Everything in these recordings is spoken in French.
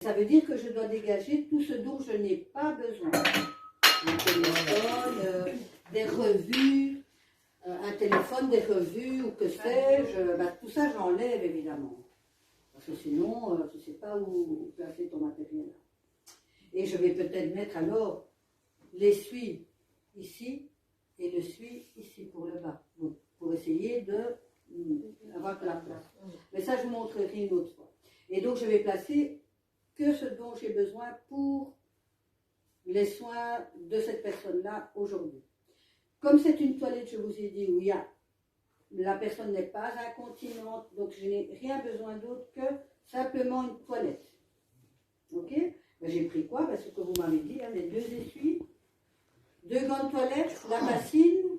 ça veut dire que je dois dégager tout ce dont je n'ai pas besoin. Un téléphone, des revues, un téléphone, des revues, ou que sais-je. Tout ça, j'enlève évidemment. Parce que sinon, tu ne sais pas où placer ton matériel. Et je vais peut-être mettre alors l'essuie ici et le suie ici pour le bas. Donc, pour essayer d'avoir de la place. Mais ça, je vous montrerai une autre fois. Et donc, je vais placer que ce dont j'ai besoin pour les soins de cette personne-là aujourd'hui. Comme c'est une toilette, je vous ai dit, où la personne n'est pas incontinente, donc je n'ai rien besoin d'autre que simplement une toilette. Ok? J'ai pris quoi? Ce que vous m'avez dit, les 2 essuies, 2 gants de toilette, la bassine,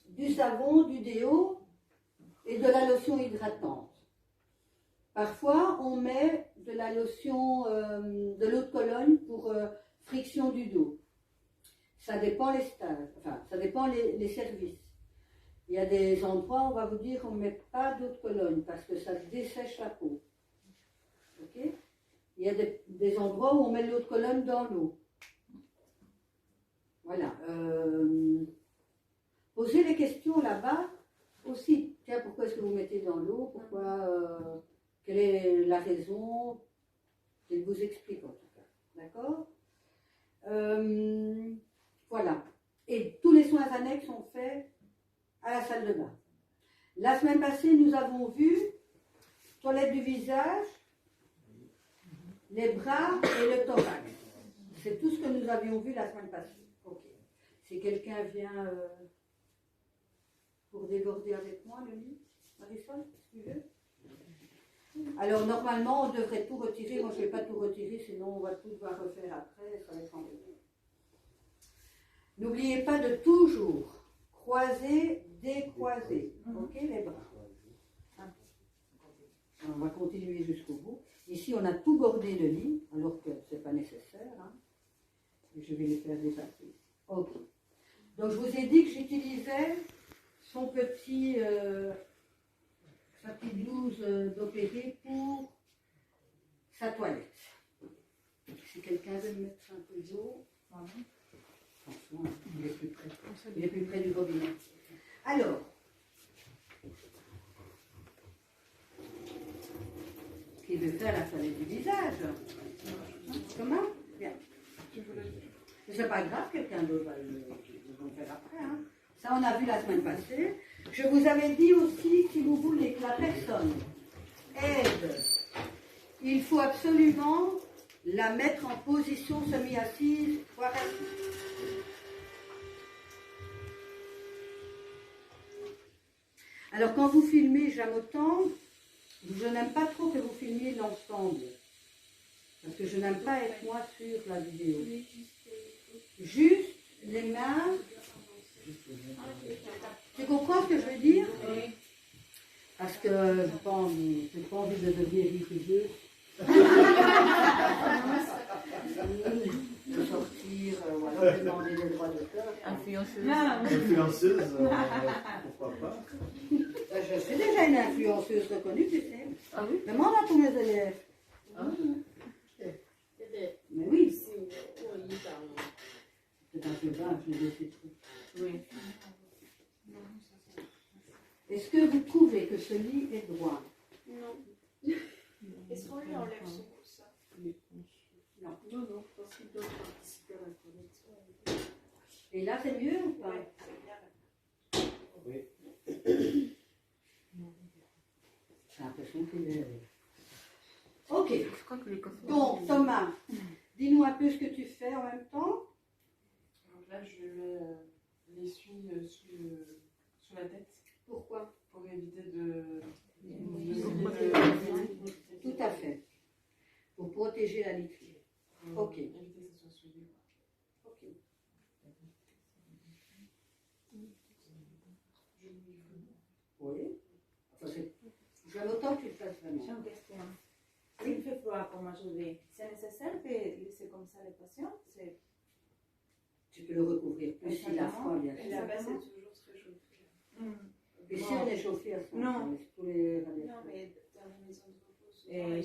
du savon, du déo et de la lotion hydratante. Parfois, on met de la lotion, de l'eau de Cologne pour friction du dos. Ça dépend les stages, enfin, ça dépend les services. Il y a des endroits où on va vous dire qu'on ne met pas d'eau de Cologne parce que ça dessèche la peau. Ok? Il y a des endroits où on met de l'eau de Cologne dans l'eau. Voilà. Posez les questions là-bas aussi. Tiens, pourquoi est-ce que vous mettez dans l'eau? Pourquoi quelle est la raison? Je vous explique en tout cas. D'accord? Voilà. Et tous les soins annexes sont faits à la salle de bain. La semaine passée, nous avons vu toilette du visage, les bras et le thorax. C'est tout ce que nous avions vu la semaine passée. Ok. Si quelqu'un vient pour déborder avec moi le lit, Marisol, si tu veux. Alors normalement, on devrait tout retirer. Moi, je ne vais pas tout retirer, sinon on va tout devoir refaire après. Ça va être embêtant. N'oubliez pas de toujours croiser, décroiser. Ok, les bras. On va continuer jusqu'au bout. Ici, on a tout bordé le lit, alors que ce n'est pas nécessaire. Hein. Et je vais les faire dépasser. Ok. Donc, je vous ai dit que j'utilisais sa petite blouse d'opéré pour sa toilette. Si quelqu'un veut me mettre un peu d'eau, franchement, il est plus près. Il est plus près du robinet. Alors, qui veut faire la toilette du visage? Comment? Bien. C'est pas grave, quelqu'un d'autre va le faire après. Hein. Ça, on a vu la semaine passée. Je vous avais dit aussi, si vous voulez que la personne aide, il faut absolument la mettre en position semi-assise, voire assise. Alors, quand vous filmez Jamotan, je n'aime pas trop que vous filmiez l'ensemble. Parce que je n'aime pas être moi sur la vidéo. Juste les mains. Tu comprends ce que je veux dire? Oui. Parce que je n'ai pas envie de devenir diffuseuse. De sortir, voilà, demander des droits d'auteur. Influenceuse, pourquoi pas? Je suis déjà une influenceuse reconnue, tu sais. Ah oui? Demande à tous mes élèves. Ah. Mais oui. C'est un peu bas, je les ai trop. Oui. Est-ce que vous trouvez que ce lit est droit? Non. Est-ce qu'on lui enlève son coussin? Non. Non, parce qu'il doit participer à la connexion. Et là, c'est mieux ou pas? Oui. J'ai l'impression qu'il est... Ok. Donc, Thomas, dis-nous un peu ce que tu fais en même temps. Donc là, je mets l'essuie sous la tête. Pourquoi? Pour éviter de... Tout à fait. Pour protéger la literie. Ok. Éviter que ça soit souillé. Ok. Oui. Je veux autant que tu le fasses vraiment. J'ai une question. S'il fait froid comme aujourd'hui, c'est nécessaire de laisser comme ça les patients? Tu peux le recouvrir plus s'il a froid, bien sûr. Et là-bas, c'est toujours très chauffé. Et si on est chauffé à ce moment-là, tous les radiateurs. Non, mais dans la maison de repos.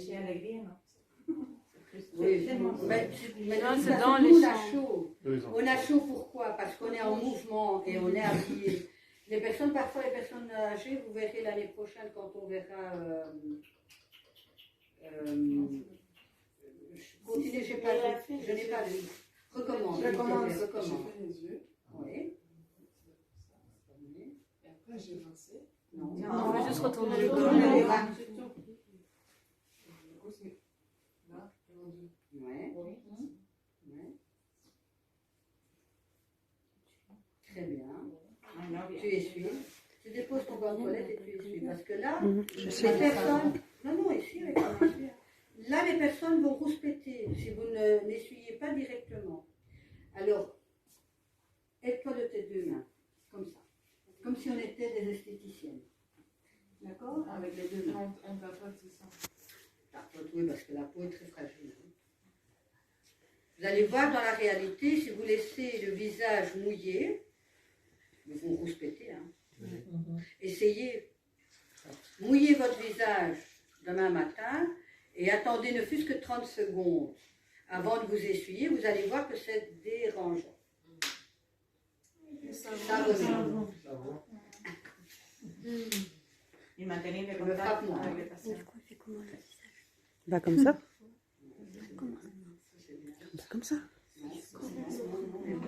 Chez Alegría, non? Oui, tellement mais Non, de toute c'est façon, dans nous, les on a chambres. chaud. Eux, ils ont- On a chaud pourquoi? Parce qu'on est en mouvement et on est habillé. Les personnes, parfois les personnes âgées, vous verrez l'année prochaine quand on verra. Continuez, je n'ai pas vu. Recommence. Recommence. Recommence. J'ai fait les yeux. Oui. Et après, j'ai rincé. Non. On va juste retourner le le dos. dos. Ouais. Du coup, c'est là, et en deux. Ouais. Oui. Ouais. Très bien. Ah, non, bien. Tu essuies. Tu déposes ton gant de toilette et tu essuies. Parce que là, Je les sais. personnes. Non, non, ici, avec un essuie. Là, les personnes vont rouspéter si vous ne n'essuyez pas directement. Alors, aide-toi de tes deux mains, comme ça. Comme si on était des esthéticiennes. D'accord? Avec les deux mains. On tapote, c'est ça. Oui, parce que la peau est très fragile. Vous allez voir dans la réalité, si vous laissez le visage mouillé, ils vont rouspéter. Hein. Essayez. Mouillez votre visage demain matin et attendez ne fût-ce que 30 secondes avant de vous essuyer. Vous allez voir que c'est dérangeant. Ça revient. Et maintenir le Je me frappe, contact moi. avec les patients. Bah comme ça. Bah, comme ça.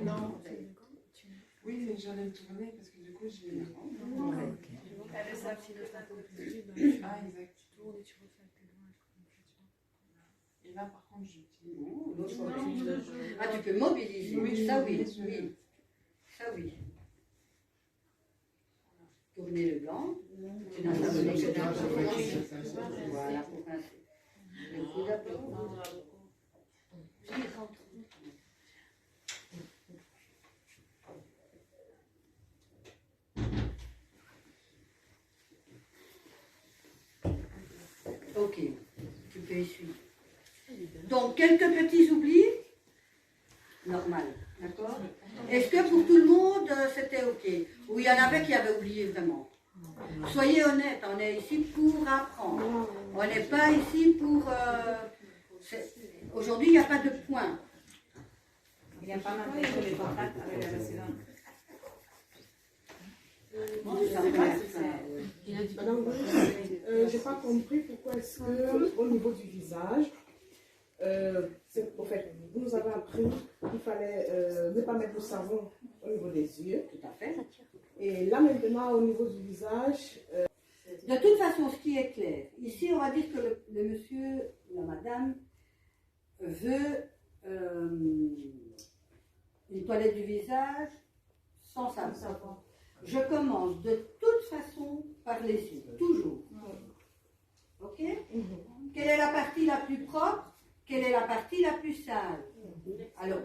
Non. Oui, mais j'allais le tourner parce que du coup, j'ai. Elle est Ah, exact. Et là, par contre, j'utilise. Non, l'autre côté. Ah, tu peux mobiliser. Oui, Ça oui, je- oui. Ça oui. Tournez le blanc. Sinon, ça veut dire que dans le voilà, pour pincer. Le coup d'abord. Ok, tu peux essuyer. Donc, quelques petits oublis. Normal, d'accord? Est-ce que pour tout le monde, c'était ok? Ou il y en avait qui avaient oublié vraiment? Soyez honnête, on est ici pour apprendre. On n'est pas ici pour... Aujourd'hui, il n'y a pas de point. Il n'y a pas maintenir le contact avec les résidents. Madame, j'ai pas compris pourquoi est-ce que au niveau du visage, au fait, vous nous avez appris qu'il fallait ne pas mettre le savon au niveau des yeux. Tout à fait. Et là maintenant, au niveau du visage, De toute façon, ce qui est clair, ici, on va dire que le monsieur, la madame, veut une toilette du visage sans savon. Je commence de toute façon par les yeux, toujours. Ok? Quelle est la partie la plus propre? Quelle est la partie la plus sale? Alors,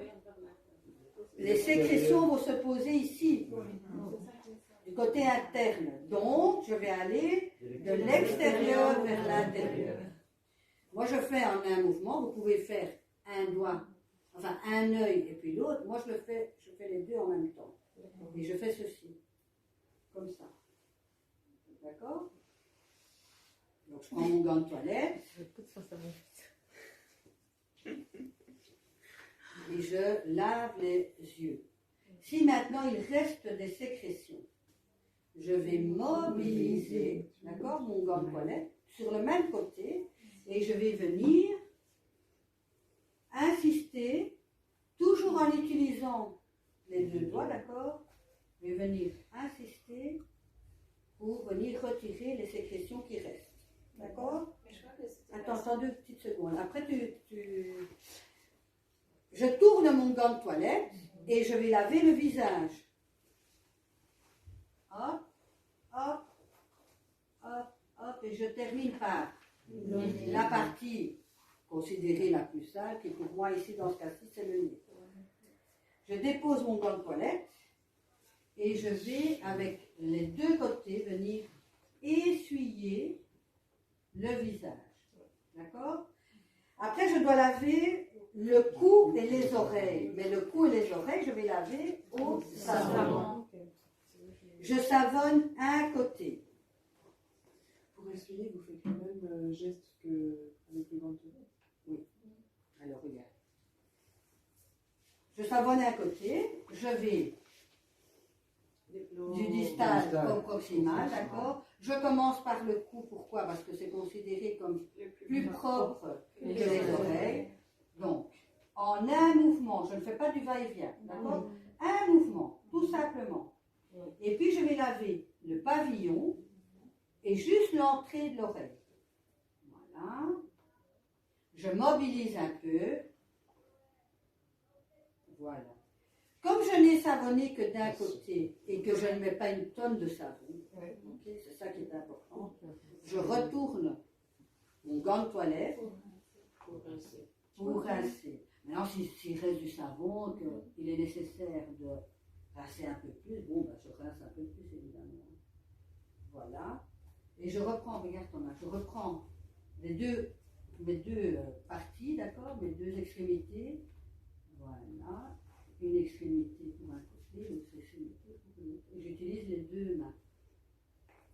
les sécrétions vont se poser ici, du côté interne. Donc, je vais aller de l'extérieur vers l'intérieur. Moi, je fais en un mouvement. Vous pouvez faire un doigt, enfin un œil et puis l'autre. Moi, je fais les deux en même temps. Et je fais ceci, comme ça. D'accord? Donc, je prends mon gant de toilette. Et je lave les yeux. Si maintenant il reste des sécrétions, je vais mobiliser, d'accord, mon gant de toilette sur le même côté et je vais venir insister, toujours en utilisant les deux doigts, d'accord, je vais venir insister pour venir retirer les sécrétions qui restent. D'accord? Attends 2 petites secondes. Après, je tourne mon gant de toilette et je vais laver le visage. Hop, hop, hop, hop, et je termine par la partie considérée la plus sale, qui pour moi ici dans ce cas-ci c'est le nez. Je dépose mon gant de toilette et je vais avec les deux côtés venir essuyer le visage. D'accord? Après, je dois laver le cou et les oreilles. Mais le cou et les oreilles, je vais laver au savon. Je savonne un côté. Pour essuyer, vous faites le même geste qu'avec le gant de toilette. Alors, Je savonne un côté, je vais du distal au proximal, d'accord? Je commence par le cou, pourquoi? Parce que c'est considéré comme plus propre que les oreilles. Donc, en un mouvement, je ne fais pas du va-et-vient, d'accord? Un mouvement, tout simplement. Et puis je vais laver le pavillon et juste l'entrée de l'oreille. Voilà. Je mobilise un peu. Voilà. Comme je n'ai savonné que d'un côté et que je ne mets pas une tonne de savon, okay, c'est ça qui est important, je retourne mon gant de toilette pour rincer. Maintenant, s'il reste du savon, qu'il est nécessaire de rincer un peu plus, bon, ben, je rince un peu plus évidemment. Voilà. Et je reprends, regarde Thomas, je reprends mes deux parties, d'accord, mes deux extrémités. Voilà. Une extrémité pour un côté, une autre extrémité pour l'autre. Et j'utilise les deux mains.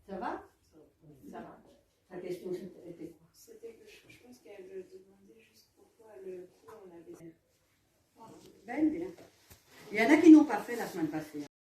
Ça va? Ça va. Ta question était quoi? C'était que je pense qu'elle demandait juste pourquoi le cou on avait. Ben bien. Il y en a qui n'ont pas fait la semaine passée.